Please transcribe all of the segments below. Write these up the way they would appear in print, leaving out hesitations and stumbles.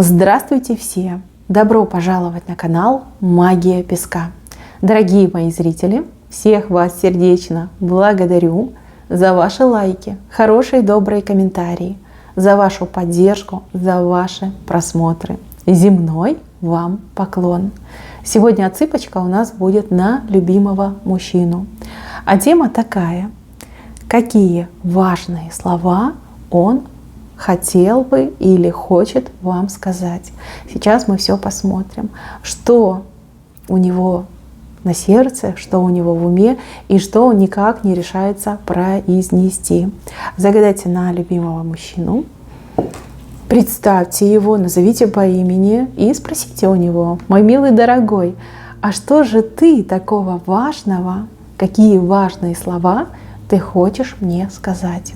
Здравствуйте все! Добро пожаловать на канал Магия Песка. Дорогие мои зрители, всех вас сердечно благодарю за ваши лайки, хорошие добрые комментарии, за вашу поддержку, за ваши просмотры. Земной вам поклон! Сегодня отсыпочка у нас будет на любимого мужчину. А тема такая: какие важные слова он хотел бы или хочет вам сказать. Сейчас мы все посмотрим, что у него на сердце, что у него в уме и что он никак не решается произнести. Загадайте на любимого мужчину, представьте его, назовите по имени и спросите у него: мой милый дорогой, а что же ты такого важного, какие важные слова ты хочешь мне сказать?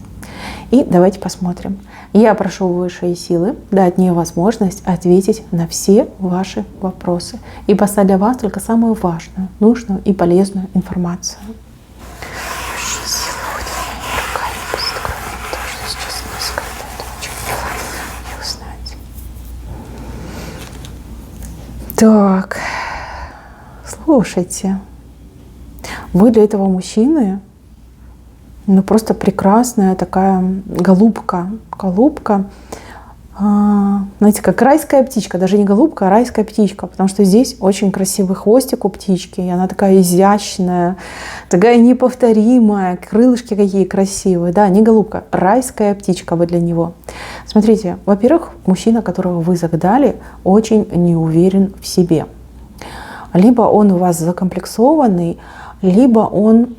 И давайте посмотрим. Я прошу высшие силы дать мне возможность ответить на все ваши вопросы и поставить для вас только самую важную, нужную и полезную информацию. Высшие силы ходят моими руками, пусть откроют то, что сейчас не скрыто, это очень мило и узнать. Так, слушайте, вы для этого мужчины просто прекрасная такая голубка. Знаете, как райская птичка. Даже не голубка, а райская птичка. Потому что здесь очень красивый хвостик у птички. И она такая изящная, такая неповторимая. Крылышки какие красивые. Да, не голубка, райская птичка вы для него. Смотрите, во-первых, мужчина, которого вы загадали, очень не уверен в себе. Либо он у вас закомплексованный, либо он...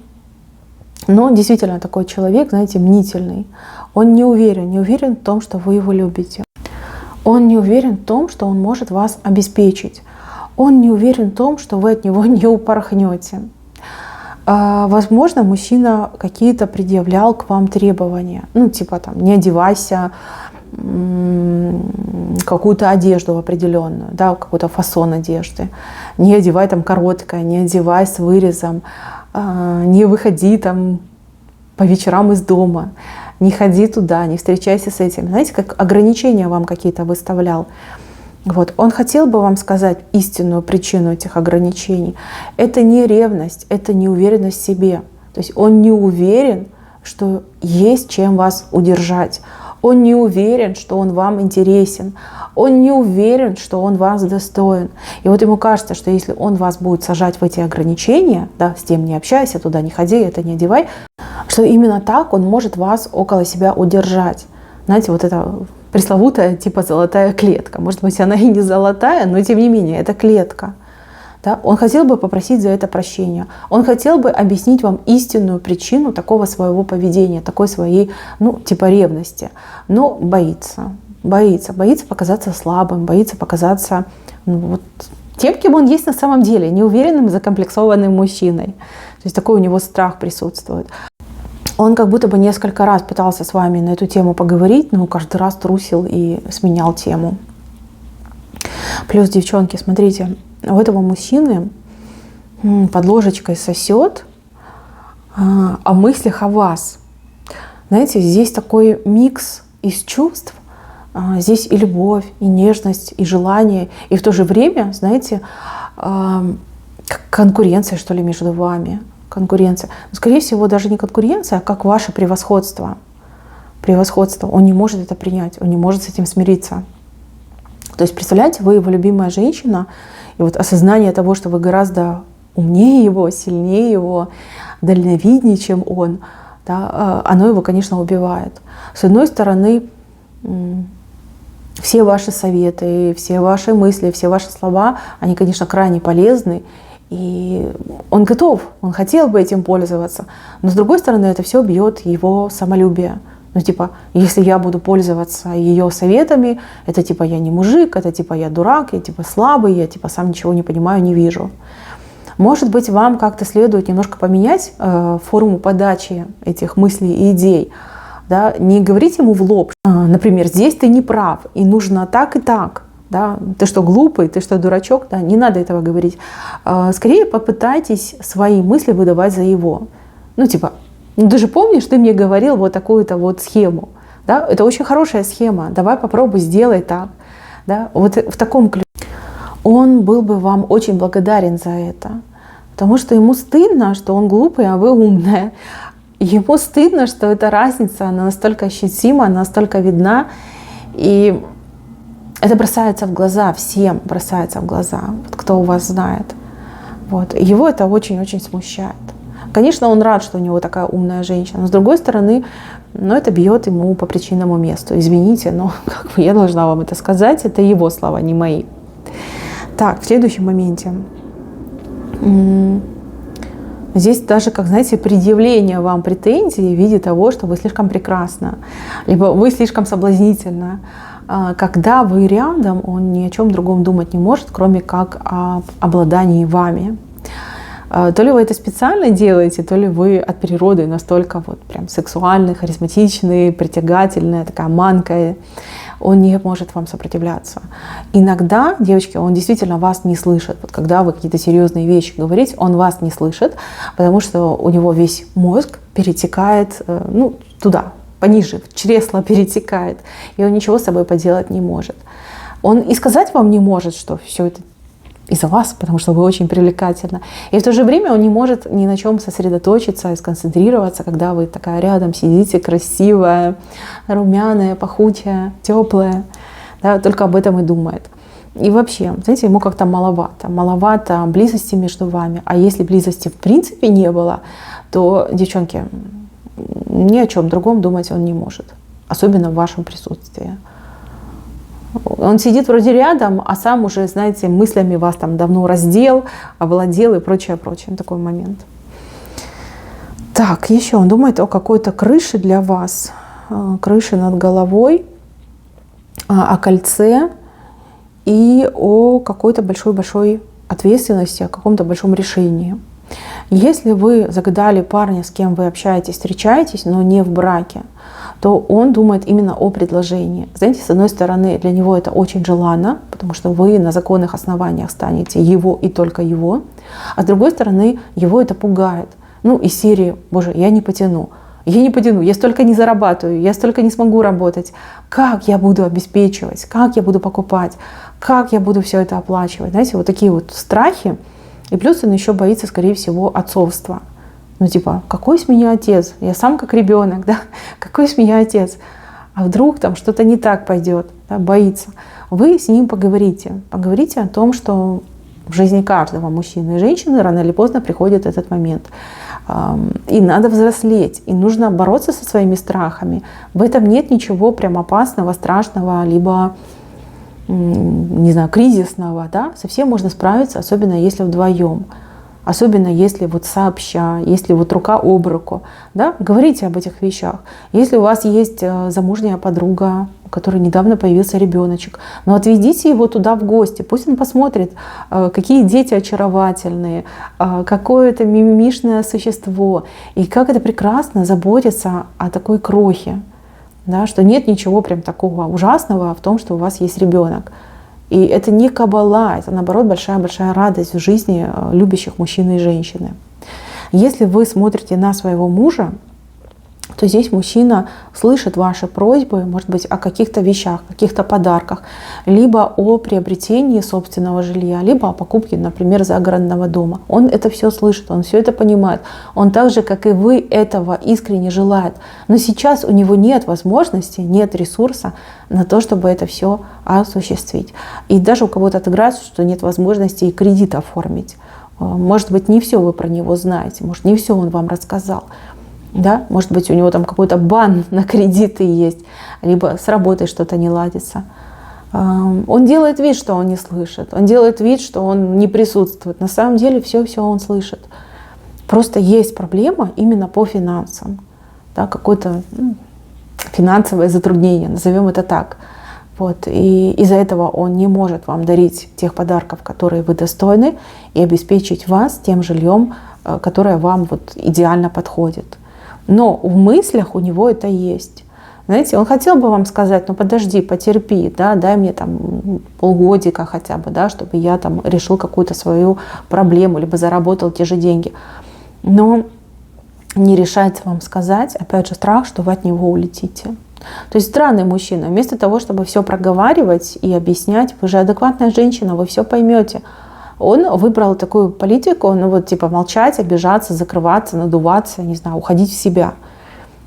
Но действительно такой человек, знаете, мнительный. Он не уверен в том, что вы его любите. Он не уверен в том, что он может вас обеспечить. Он не уверен в том, что вы от него не упорхнете. Возможно, мужчина какие-то предъявлял к вам требования. Типа там, не одевайся, какую-то одежду определенную, да, какой-то фасон одежды. Не одевай там короткое, не одевай с вырезом. Не выходи там по вечерам из дома, не ходи туда, не встречайся с этим. Знаете, как ограничения вам какие-то выставлял. Вот. Он хотел бы вам сказать истинную причину этих ограничений. Это не ревность, это не уверенность в себе. То есть он не уверен, что есть чем вас удержать. Он не уверен, что он вам интересен. Он не уверен, что он вас достоин. И вот ему кажется, что если он вас будет сажать в эти ограничения, да, с тем не общайся, туда не ходи, это не одевай, что именно так он может вас около себя удержать. Знаете, вот это пресловутая типа золотая клетка. Может быть, она и не золотая, но тем не менее, это клетка. Да? Он хотел бы попросить за это прощения. Он хотел бы объяснить вам истинную причину такого своего поведения, такой своей, типа ревности. Но боится показаться слабым, боится показаться тем, кем он есть на самом деле, неуверенным, закомплексованным мужчиной. То есть такой у него страх присутствует. Он как будто бы несколько раз пытался с вами на эту тему поговорить, но каждый раз трусил и сменял тему. Плюс, девчонки, смотрите, у этого мужчины под ложечкой сосет о мыслях о вас. Знаете, здесь такой микс из чувств. Здесь и любовь, и нежность, и желание, и в то же время, знаете, конкуренция, что ли, между вами. Конкуренция. Но, скорее всего, даже не конкуренция, а как ваше превосходство. Превосходство. Он не может это принять, он не может с этим смириться. То есть, представляете, вы его любимая женщина, и вот осознание того, что вы гораздо умнее его, сильнее его, дальновиднее, чем он, да, оно его, конечно, убивает. С одной стороны, все ваши советы, все ваши мысли, все ваши слова, они, конечно, крайне полезны, и он готов, он хотел бы этим пользоваться. Но, с другой стороны, это все бьет его самолюбие. Если я буду пользоваться ее советами, это типа я не мужик, это типа я дурак, я типа слабый, я типа сам ничего не понимаю, не вижу. Может быть, вам как-то следует немножко поменять форму подачи этих мыслей и идей. Да? Не говорить ему в лоб, например, здесь ты не прав, и нужно так и так. Да? Ты что, глупый, ты что, дурачок? Да? Не надо этого говорить. Скорее попытайтесь свои мысли выдавать за его. Ты же помнишь, ты мне говорил вот такую-то вот схему. Да? Это очень хорошая схема. Давай попробуй, сделай так. Да? Вот в таком ключе. Он был бы вам очень благодарен за это. Потому что ему стыдно, что он глупый, а вы умная. Ему стыдно, что эта разница, она настолько ощутима, она настолько видна. И это бросается в глаза, всем бросается в глаза, вот кто у вас знает. Вот. Его это очень-очень смущает. Конечно, он рад, что у него такая умная женщина, но с другой стороны, это бьет ему по причинному месту. Извините, но как бы я должна вам это сказать, это его слова, не мои. Так, в следующем моменте. Здесь даже, как знаете, предъявление вам претензий в виде того, что вы слишком прекрасна, либо вы слишком соблазнительна. Когда вы рядом, он ни о чем другом думать не может, кроме как о обладании вами. То ли вы это специально делаете, то ли вы от природы настолько вот прям сексуальный, харизматичный, притягательный, такая манка. Он не может вам сопротивляться. Иногда, девочки, он действительно вас не слышит. Вот когда вы какие-то серьезные вещи говорите, он вас не слышит, потому что у него весь мозг перетекает туда, пониже, в чресло перетекает, и он ничего с собой поделать не может. Он и сказать вам не может, что все это из-за вас, потому что вы очень привлекательна. И в то же время он не может ни на чем сосредоточиться и сконцентрироваться, когда вы такая рядом сидите, красивая, румяная, пахучая, теплая. Да, только об этом и думает. И вообще, знаете, ему как-то маловато. Маловато близости между вами. А если близости в принципе не было, то, девчонки, ни о чем другом думать он не может. Особенно в вашем присутствии. Он сидит вроде рядом, а сам уже, знаете, мыслями вас там давно раздел, овладел и прочее, прочее. Такой момент. Так, еще он думает о какой-то крыше для вас. Крыше над головой, о кольце и о какой-то большой-большой ответственности, о каком-то большом решении. Если вы загадали парня, с кем вы общаетесь, встречаетесь, но не в браке, то он думает именно о предложении. Знаете, с одной стороны, для него это очень желанно, потому что вы на законных основаниях станете его и только его. А с другой стороны, его это пугает. Из серии «Боже, я не потяну, я столько не зарабатываю, я столько не смогу работать. Как я буду обеспечивать, как я буду покупать, как я буду все это оплачивать?» Знаете, вот такие вот страхи. И плюс он еще боится, скорее всего, отцовства. Какой с меня отец? Я сам как ребенок, да? Какой с меня отец? А вдруг там что-то не так пойдет? Да? Боится. Вы с ним поговорите. Поговорите о том, что в жизни каждого мужчины и женщины рано или поздно приходит этот момент. И надо взрослеть, и нужно бороться со своими страхами. В этом нет ничего прям опасного, страшного, либо, не знаю, кризисного. Да? Со всем можно справиться, особенно если вдвоем. Особенно если вот сообща, если вот рука об руку, да, говорите об этих вещах. Если у вас есть замужняя подруга, у которой недавно появился ребеночек, отведите его туда в гости, пусть он посмотрит, какие дети очаровательные, какое это мимимишное существо, и как это прекрасно заботиться о такой крохе, да, что нет ничего прям такого ужасного в том, что у вас есть ребенок. И это не кабала, это наоборот большая-большая радость в жизни любящих мужчины и женщины. Если вы смотрите на своего мужа, то здесь мужчина слышит ваши просьбы, может быть, о каких-то вещах, каких-то подарках, либо о приобретении собственного жилья, либо о покупке, например, загородного дома. Он это все слышит, он все это понимает. Он так же, как и вы, этого искренне желает. Но сейчас у него нет возможности, нет ресурса на то, чтобы это все осуществить. И даже у кого-то отыграется, что нет возможности и кредит оформить. Может быть, не все вы про него знаете, может, не все он вам рассказал. Да? Может быть, у него там какой-то бан на кредиты есть, либо с работой что-то не ладится. Он делает вид, что он не слышит. Он делает вид, что он не присутствует. На самом деле все он слышит. Просто есть проблема именно по финансам. Да? Какое-то финансовое затруднение, назовем это так. Вот. И из-за этого он не может вам дарить тех подарков, которые вы достойны, и обеспечить вас тем жильем, которое вам вот идеально подходит. Но в мыслях у него это есть. Знаете, он хотел бы вам сказать: подожди, потерпи, да, дай мне там полгодика хотя бы, да, чтобы я там решил какую-то свою проблему, либо заработал те же деньги. Но не решается вам сказать, опять же, страх, что вы от него улетите. То есть странный мужчина. Вместо того, чтобы все проговаривать и объяснять, вы же адекватная женщина, вы все поймете. Он выбрал такую политику, ну вот типа молчать, обижаться, закрываться, надуваться, не знаю, уходить в себя.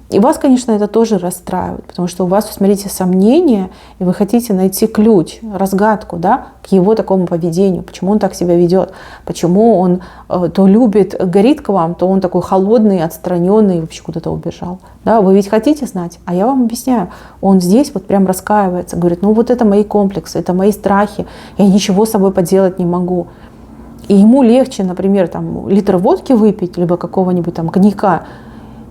И вас, конечно, это тоже расстраивает, потому что у вас, смотрите, сомнения, и вы хотите найти ключ, разгадку, да, к его такому поведению, почему он так себя ведет, почему он то любит, горит к вам, то он такой холодный, отстраненный, вообще куда-то убежал. Да, вы ведь хотите знать, а я вам объясняю. Он здесь вот прям раскаивается, говорит, ну вот это мои комплексы, это мои страхи, я ничего с собой поделать не могу. И ему легче, например, там, литр водки выпить, либо какого-нибудь там коньяка,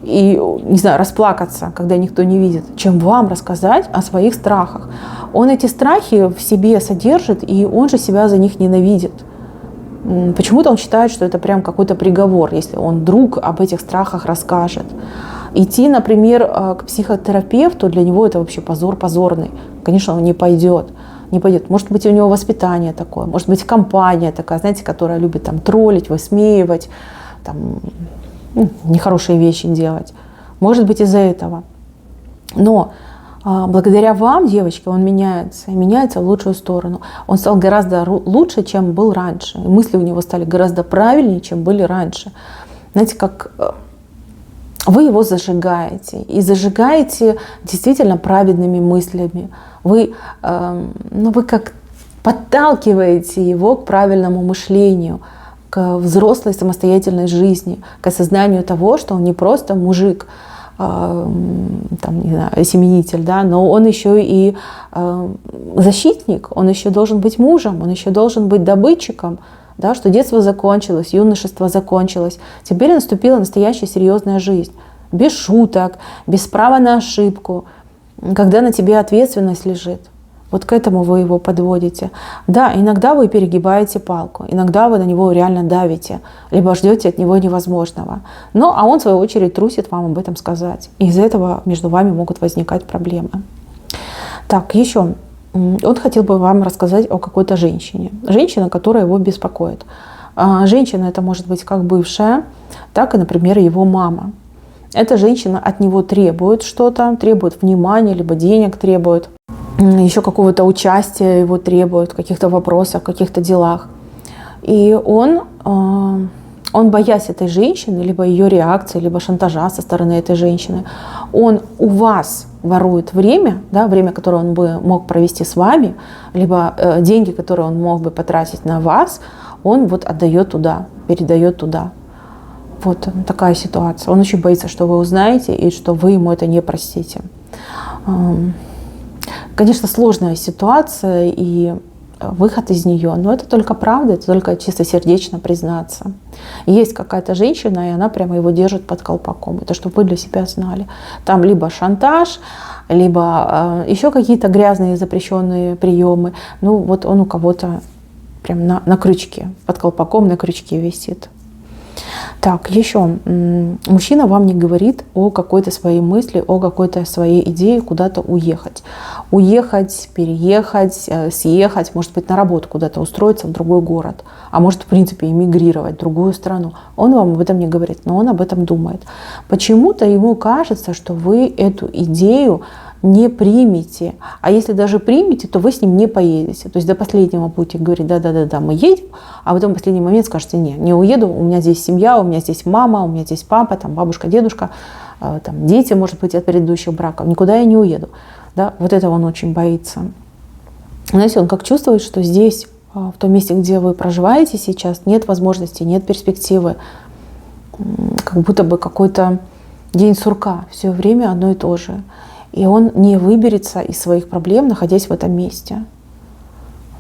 и, не знаю, расплакаться, когда никто не видит, чем вам рассказать о своих страхах. Он эти страхи в себе содержит, и он же себя за них ненавидит. Почему-то он считает, что это прям какой-то приговор, если он вдруг об этих страхах расскажет. Идти, например, к психотерапевту, для него это вообще позор позорный. Конечно, он не пойдет. Не пойдет. Может быть, у него воспитание такое, может быть, компания такая, знаете, которая любит там троллить, высмеивать, там, нехорошие вещи делать. Может быть, из-за этого. Но благодаря вам, девочки, он меняется. И меняется в лучшую сторону. Он стал гораздо лучше, чем был раньше. И мысли у него стали гораздо правильнее, чем были раньше. Знаете, как вы его зажигаете. И зажигаете действительно праведными мыслями. Вы как подталкиваете его к правильному мышлению, к взрослой самостоятельной жизни, к осознанию того, что он не просто мужик, там, не знаю, осеменитель, да, но он еще и защитник, он еще должен быть мужем, он еще должен быть добытчиком, да, что детство закончилось, юношество закончилось. Теперь наступила настоящая серьезная жизнь, без шуток, без права на ошибку, когда на тебе ответственность лежит. Вот к этому вы его подводите. Да, иногда вы перегибаете палку, иногда вы на него реально давите, либо ждете от него невозможного. А он, в свою очередь, трусит вам об этом сказать. И из-за этого между вами могут возникать проблемы. Так, еще. Он хотел бы вам рассказать о какой-то женщине. Женщина, которая его беспокоит. Женщина это может быть как бывшая, так и, например, его мама. Эта женщина от него требует что-то, требует внимания, либо денег требует. Еще какого-то участия его требуют, каких-то вопросах, каких-то делах. И он, боясь этой женщины, либо ее реакции, либо шантажа со стороны этой женщины, он у вас ворует время, да, время, которое он бы мог провести с вами, либо деньги, которые он мог бы потратить на вас, он вот отдает туда, передает туда. Вот такая ситуация. Он очень боится, что вы узнаете и что вы ему это не простите. Конечно, сложная ситуация и выход из нее, но это только правда, это только чистосердечно признаться. Есть какая-то женщина, и она прямо его держит под колпаком. Это чтобы вы для себя знали. Там либо шантаж, либо еще какие-то грязные запрещенные приемы. Вот он у кого-то прям на крючке, под колпаком на крючке висит. Так, еще. Мужчина вам не говорит о какой-то своей мысли, о какой-то своей идее куда-то уехать. Уехать, переехать, съехать, может быть, на работу куда-то устроиться в другой город. А может, в принципе, эмигрировать в другую страну. Он вам об этом не говорит, но он об этом думает. Почему-то ему кажется, что вы эту идею не примете. А если даже примете, то вы с ним не поедете. То есть до последнего будете говорить, да, мы едем, а потом в последний момент скажете, не уеду, у меня здесь семья, у меня здесь мама, у меня здесь папа, там бабушка, дедушка, там дети, может быть, от предыдущих браков, никуда я не уеду. Да? Вот этого он очень боится. Знаете, он как чувствует, что здесь, в том месте, где вы проживаете сейчас, нет возможности, нет перспективы, как будто бы какой-то день сурка, все время одно и то же. И он не выберется из своих проблем, находясь в этом месте.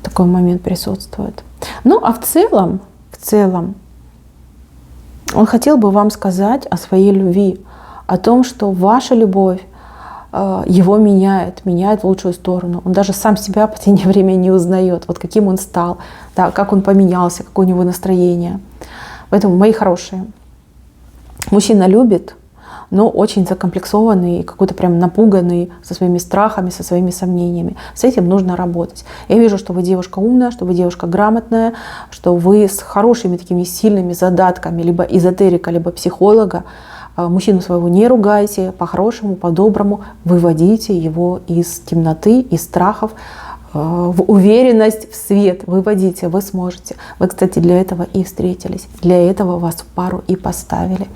Такой момент присутствует. А в целом, он хотел бы вам сказать о своей любви, о том, что ваша любовь его меняет в лучшую сторону. Он даже сам себя в последнее время не узнает, вот каким он стал, да, как он поменялся, какое у него настроение. Поэтому, мои хорошие, мужчина любит, но очень закомплексованный, какой-то прям напуганный, со своими страхами, со своими сомнениями. С этим нужно работать. Я вижу, что вы девушка умная, что вы девушка грамотная, что вы с хорошими такими сильными задатками, либо эзотерика, либо психолога, Мужчину своего не ругайте, по-хорошему, по-доброму выводите его из темноты, из страхов, в уверенность, в свет выводите, вы сможете. Вы, кстати, для этого и встретились, для этого вас в пару и поставили.